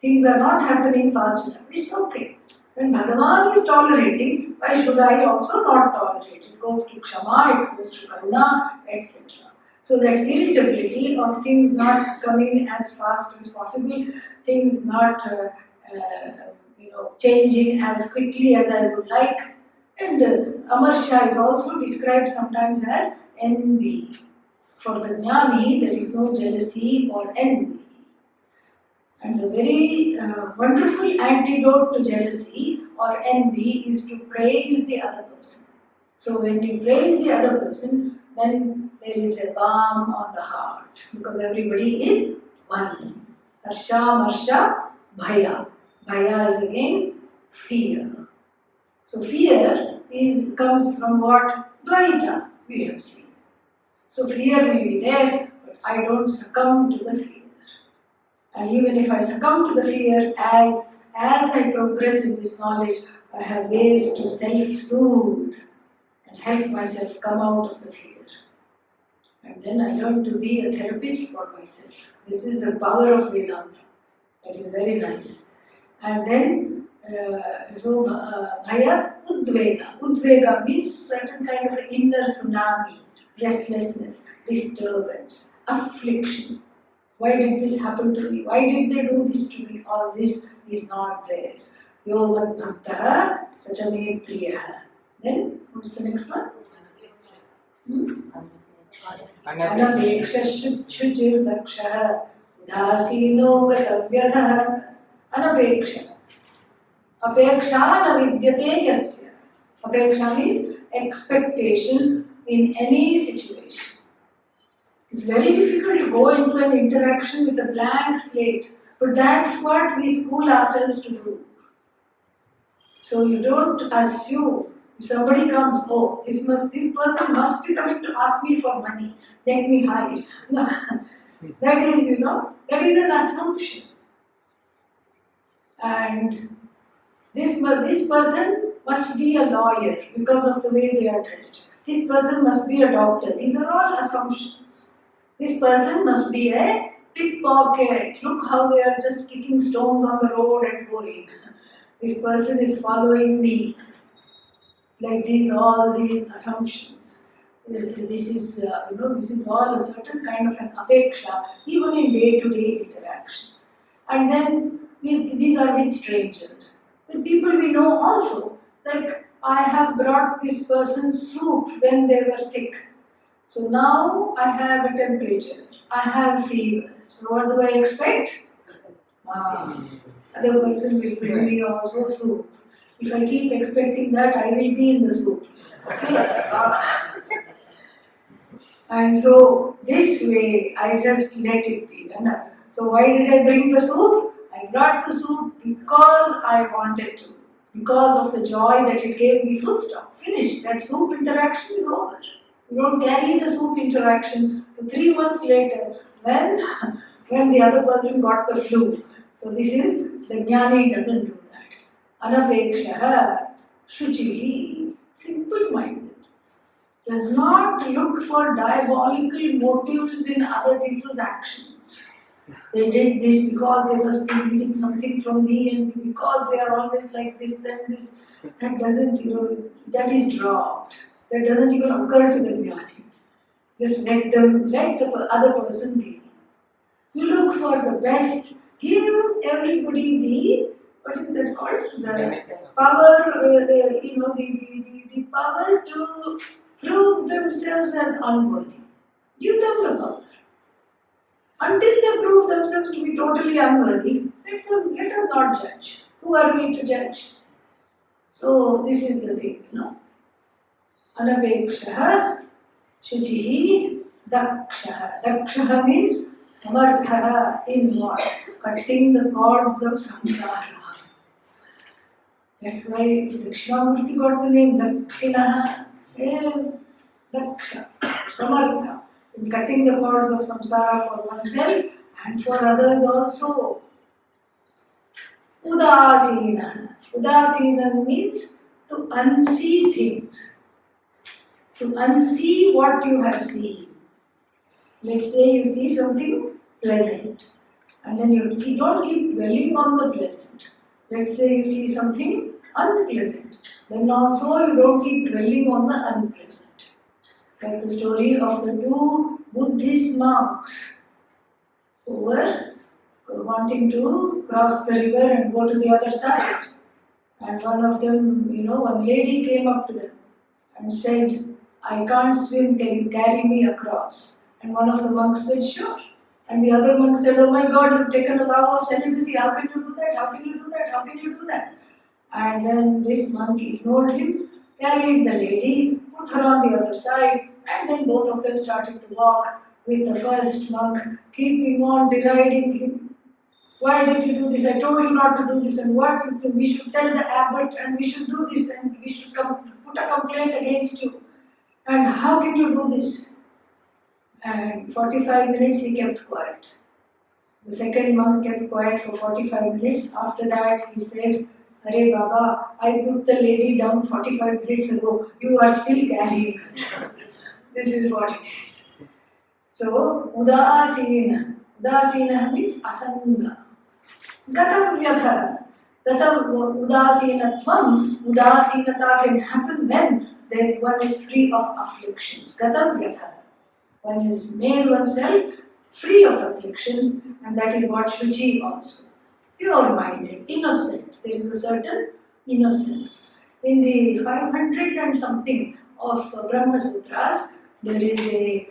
Things are not happening fast enough. It's okay. When Bhagavan is tolerating, why should I also not tolerate? It goes to kshama, it goes to karuna, etc. So that irritability of things not coming as fast as possible, things not changing as quickly as I would like. And amarsha is also described sometimes as envy. For the jnani, there is no jealousy or envy. And the very wonderful antidote to jealousy or envy is to praise the other person. So when you praise the other person, then there is a balm on the heart because everybody is one. Harsha, marsha, bhaya. Bhaya is again fear. So fear comes from what? Dvaita, we have seen. So fear may be there, but I don't succumb to the fear. And even if I succumb to the fear, as I progress in this knowledge, I have ways to self-soothe and help myself come out of the fear. And then I learn to be a therapist for myself. This is the power of Vedanta. That is very nice. And then, bhaya, udvega. Udvega means certain kind of inner tsunami, restlessness, disturbance, affliction. Why did this happen to me? Why did they do this to me? All this is not there. Yo vat bhaktaha sachame priyaha. Then, what's the next one? Anapeksha shuchir dakshaha udasino gatavyadha. Anapeksha. Apeksha na vidyate yasya. Apeksha means expectation in any situation. It's very difficult to go into an interaction with a blank slate, but that's what we school ourselves to do. So you don't assume. If somebody comes, oh, this person must be coming to ask me for money. Let me hide. No. That is an assumption. And this person must be a lawyer because of the way they are dressed. This person must be a doctor. These are all assumptions. This person must be a pickpocket. Look how they are just kicking stones on the road and going. This person is following me. Like all these assumptions. This is all a certain kind of an apeksha, even in day-to-day interactions. And then these are with strangers. With people we know also. Like, I have brought this person soup when they were sick. So now I have a temperature, I have fever. So what do I expect? Other person will bring me also soup. If I keep expecting that, I will be in the soup. Okay? And so this way, I just let it be. So why did I bring the soup? I brought the soup because I wanted to. Because of the joy that it gave me, full stop, finished. That soup interaction is over. You don't carry the soup interaction to 3 months later when the other person got the flu. So this is, the jnani doesn't do that. Anapekshaha, shuchihi, simple-minded. Does not look for diabolical motives in other people's actions. They did this because they must be reading something from me, and because they are always like this and this. That doesn't, that is dropped. That doesn't even occur to the jnani. Just let the other person be. You look for the best. Give everybody the, what is that called? The power, the power to prove themselves as unworthy. Give them the power. Until they prove themselves to be totally unworthy, let us not judge. Who are we to judge? So this is the thing, Anapekshaha, shuchihi, dakshaha. Dakshaha means samartha in what? Cutting the cords of samsara. That's why Dakshinamurti got the name Dakshinaha. Daksha, samartha. In cutting the cords of samsara for oneself and for others also. Udasina. Udasina means to unsee things. To unsee what you have seen. Let's say you see something pleasant, and then you don't keep dwelling on the pleasant. Let's say you see something unpleasant, then also you don't keep dwelling on the unpleasant. Like the story of the 2 Buddhist monks who were wanting to cross the river and go to the other side. And one of them, one lady came up to them and said, I can't swim, can you carry me across? And one of the monks said, sure. And the other monk said, oh my God, you've taken a vow of celibacy, how can you do that? How can you do that? How can you do that? And then this monk ignored him, carried the lady, put her on the other side, and then both of them started to walk, with the first monk keeping on deriding him. Why did you do this? I told you not to do this, and what? We should tell the abbot, and we should do this, and we should put a complaint against you. And how can you do this? And 45 minutes he kept quiet. The second monk kept quiet for 45 minutes. After that he said, Hare Baba, I put the lady down 45 minutes ago. You are still carrying her. This is what it is. So, Udasina. Udasina means asanga. Gatam vyatha. Gatam udasinatvam. Udasinata can happen when one is free of afflictions. Gatam vyatha. One is made oneself free of afflictions, and that is what Shuchi also. Pure-minded, innocent. There is a certain innocence. In the 500 and something of Brahma Sutras, there is a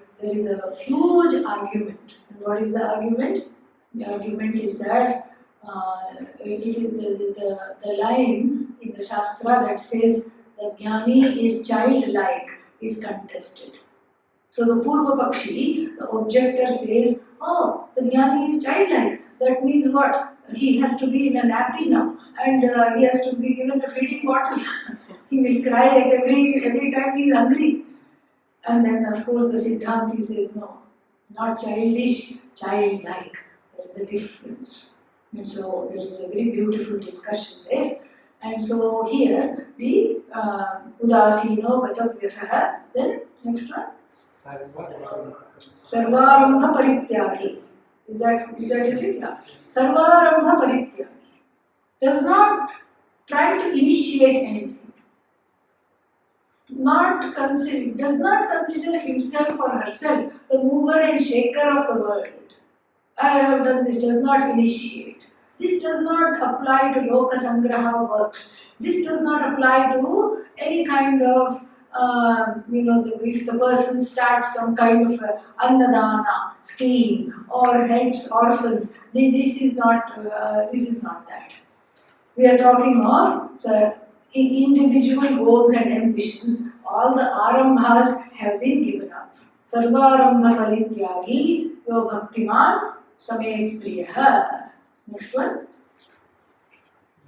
huge argument. And what is the argument? The argument is that it is the line in the Shastra that says the Jnani is childlike is contested. So the Purva Pakshi, the objector says, oh, the Jnani is childlike. That means what? He has to be in a nappy now, and he has to be given a feeding bottle. He will cry at every time he is hungry. And then of course the Siddhanti says, no, not childish, childlike. There is a difference. And so there is a very beautiful discussion there. And so here the Udasino Gatavyatha, then next one. Sarvarambha Parityagi. Is that it? Yeah. Sarvarambha Parityagi. Does not try to initiate anything. Does not consider himself or herself the mover and shaker of the world. I have done this, does not initiate. This does not apply to Loka Sangraha works. This does not apply to any kind of, if the person starts some kind of a Annadana scheme or helps orphans, this is not that. We are talking of individual goals and ambitions. All the arambhas have been given up. Sarvarambha parityagi yo bhaktiman same priyaha. Next one.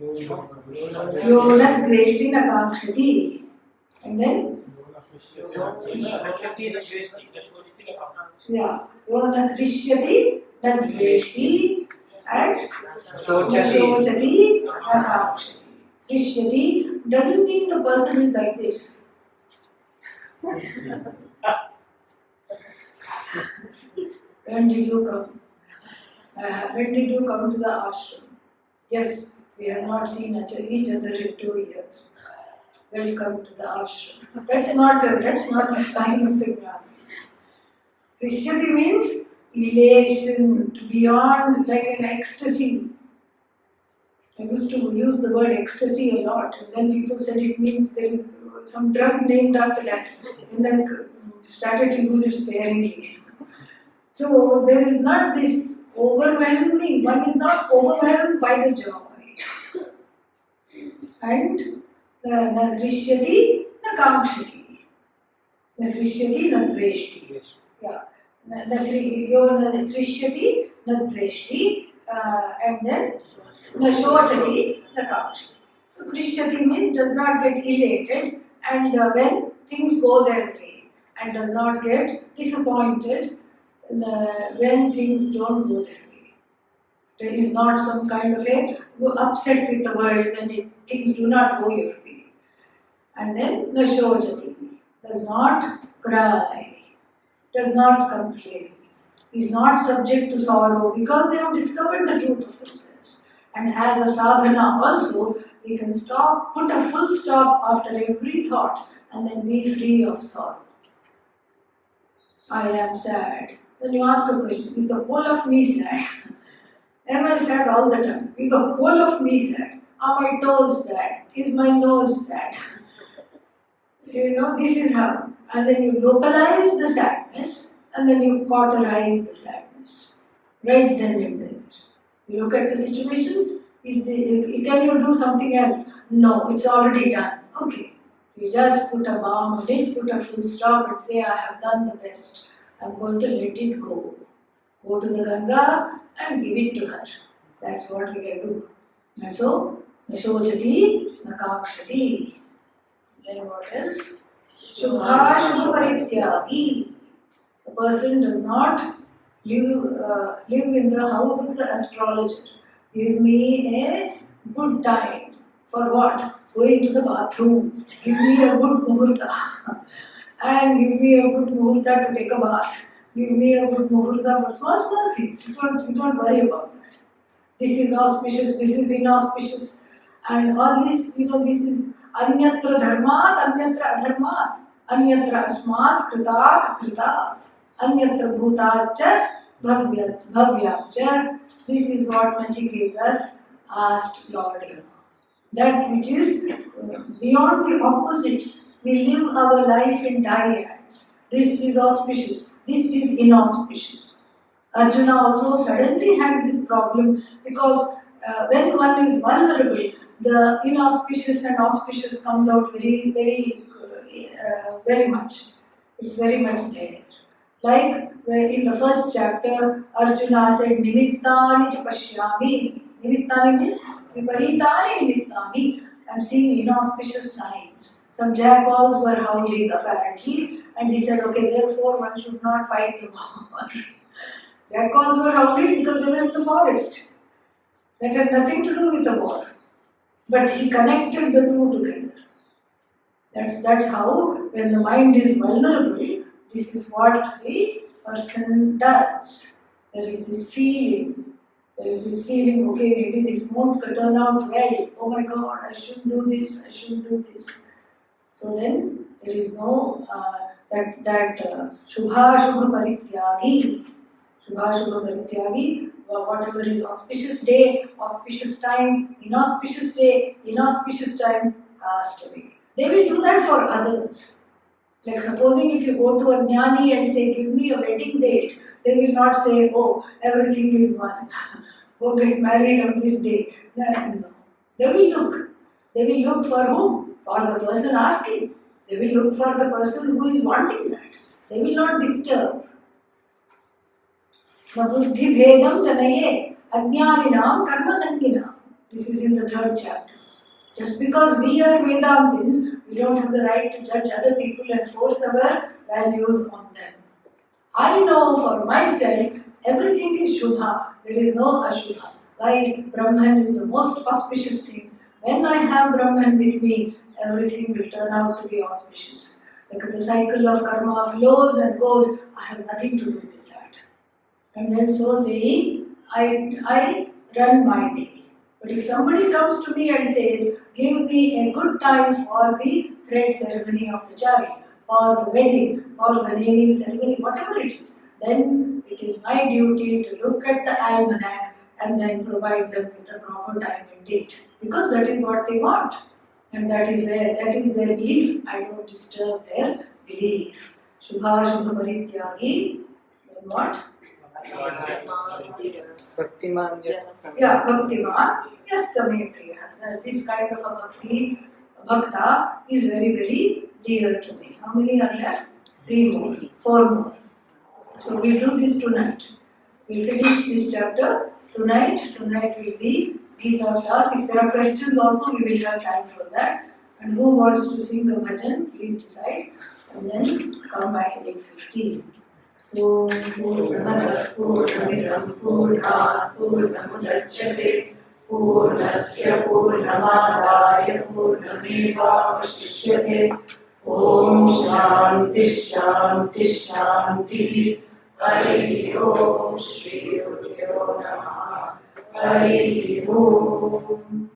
Yonat dveshti na kakshati. And then? Yeah. Yonat krishyati na dveshti and shochati na kakshati. Krishyati doesn't mean the person is like this. When did you come? When did you come to the ashram? Yes, we have not seen each other in 2 years. Welcome to the ashram. That's not the sign of the Gnana. Krishyati means elation, beyond, like an ecstasy. I used to use the word ecstasy a lot, and then people said it means there is some drug named after that, and then started to use it sparingly. So there is not this overwhelming, one is not overwhelmed by the joy. And na krishyati, na kamshati. Na krishyati, na dveshti. Yeah. Na krishyati, na dveshti, and then na shochati, na kamshati. So krishyati means does not get elated, and when things go their way, and does not get disappointed when things don't go their way. There is not some kind of a upset with the world when things do not go your way. And then na shochati, does not cry, does not complain, is not subject to sorrow because they have discovered the truth of themselves. And as a sadhana also, we can stop, put a full stop after every thought and then be free of sorrow. I am sad. Then you ask a question, is the whole of me sad? Am I sad all the time? Is the whole of me sad? Are my toes sad? Is my nose sad? This is how. And then you localize the sadness and then you cauterize the sadness. Right then and there. You look at the situation, can you do something else? No, it's already done. Okay. You just put a bomb on it, put a full stop and say, I have done the best. I'm going to let it go. Go to the Ganga and give it to her. That's what we can do. And so, na shochati, na kakshati. Then what else? Shubha shubha parityagi. The person does not live in the house of the astrologer. Give me a good time. For what? Going to the bathroom. Give me a good muhurta. And give me a good muhurta to take a bath. Give me a good muhurta for small things. You don't worry about that. This is auspicious, this is inauspicious. And all this, this is anyatra dharmat, anyatra adharmat. Anyatra asmat, kritat, kritat. Anyatra bhutacha, bhavyacha. This is what Nachiketas asked Lord. That which is beyond the opposites. We live our life in dyads. This is auspicious, this is inauspicious. Arjuna also suddenly had this problem because when one is vulnerable, the inauspicious and auspicious comes out very, very, very much. It's very much there. Like in the first chapter, Arjuna said, Nimittani cha pashyami. Nimittani means viparitani nimittani. I'm seeing inauspicious signs. Some jackals were howling apparently, and he said, okay, therefore one should not fight the war. Jackals were howling because they were in the forest. That had nothing to do with the war. But he connected the two together. That's how, when the mind is vulnerable, this is what the person does. There is this feeling. Okay, maybe this won't turn out well. Oh my God, I shouldn't do this, I shouldn't do this. So then, there is no, Shubha Shubha Parityagi. Shubha Shubha Parityagi, whatever is auspicious day, auspicious time, inauspicious day, inauspicious time, cast away. They will do that for others. Like supposing if you go to a jnani and say, give me a wedding date, they will not say, oh, everything is one. Go get married on this day. No. They will look. They will look for whom? For the person asking. They will look for the person who is wanting that. They will not disturb. Na buddhi bhedam janaye ajnaninam karma sanginam. This is in the 3rd chapter. Just because we are Vedantins, we don't have the right to judge other people and force our values on them. I know for myself, everything is Shubha. There is no Ashubha. Why? Brahman is the most auspicious thing. When I have Brahman with me, everything will turn out to be auspicious. Like the cycle of karma flows and goes, I have nothing to do with that. And then so saying, I run my day. But if somebody comes to me and says, give me a good time for the thread ceremony of the chari, for the wedding, for the naming ceremony, whatever it is, then it is my duty to look at the almanac and then provide them with a proper time and date. Because that is what they want. And that is their belief. I don't disturb their belief. Shubha Shubha Parityagi. Then what? Bhaktiman yes. Yeah, Bhaktiman, yes, Same Priya. This kind of a bhakti, bhakta is very, very dear to me. How many are left? 3 more, 4 more. So we do this tonight. We finish this chapter tonight. Tonight will be Gita class. If there are questions also, we will have time for that. And who wants to sing a bhajan, please decide. And then come back at 8:15. Om Purnamada Purnamidam Purnat Purnamudachyate Purnasya Purnamadaya Purnamevavashishyate Om Shanti Shanti Shanti Hari Om Shri Guru Namaha Hari Om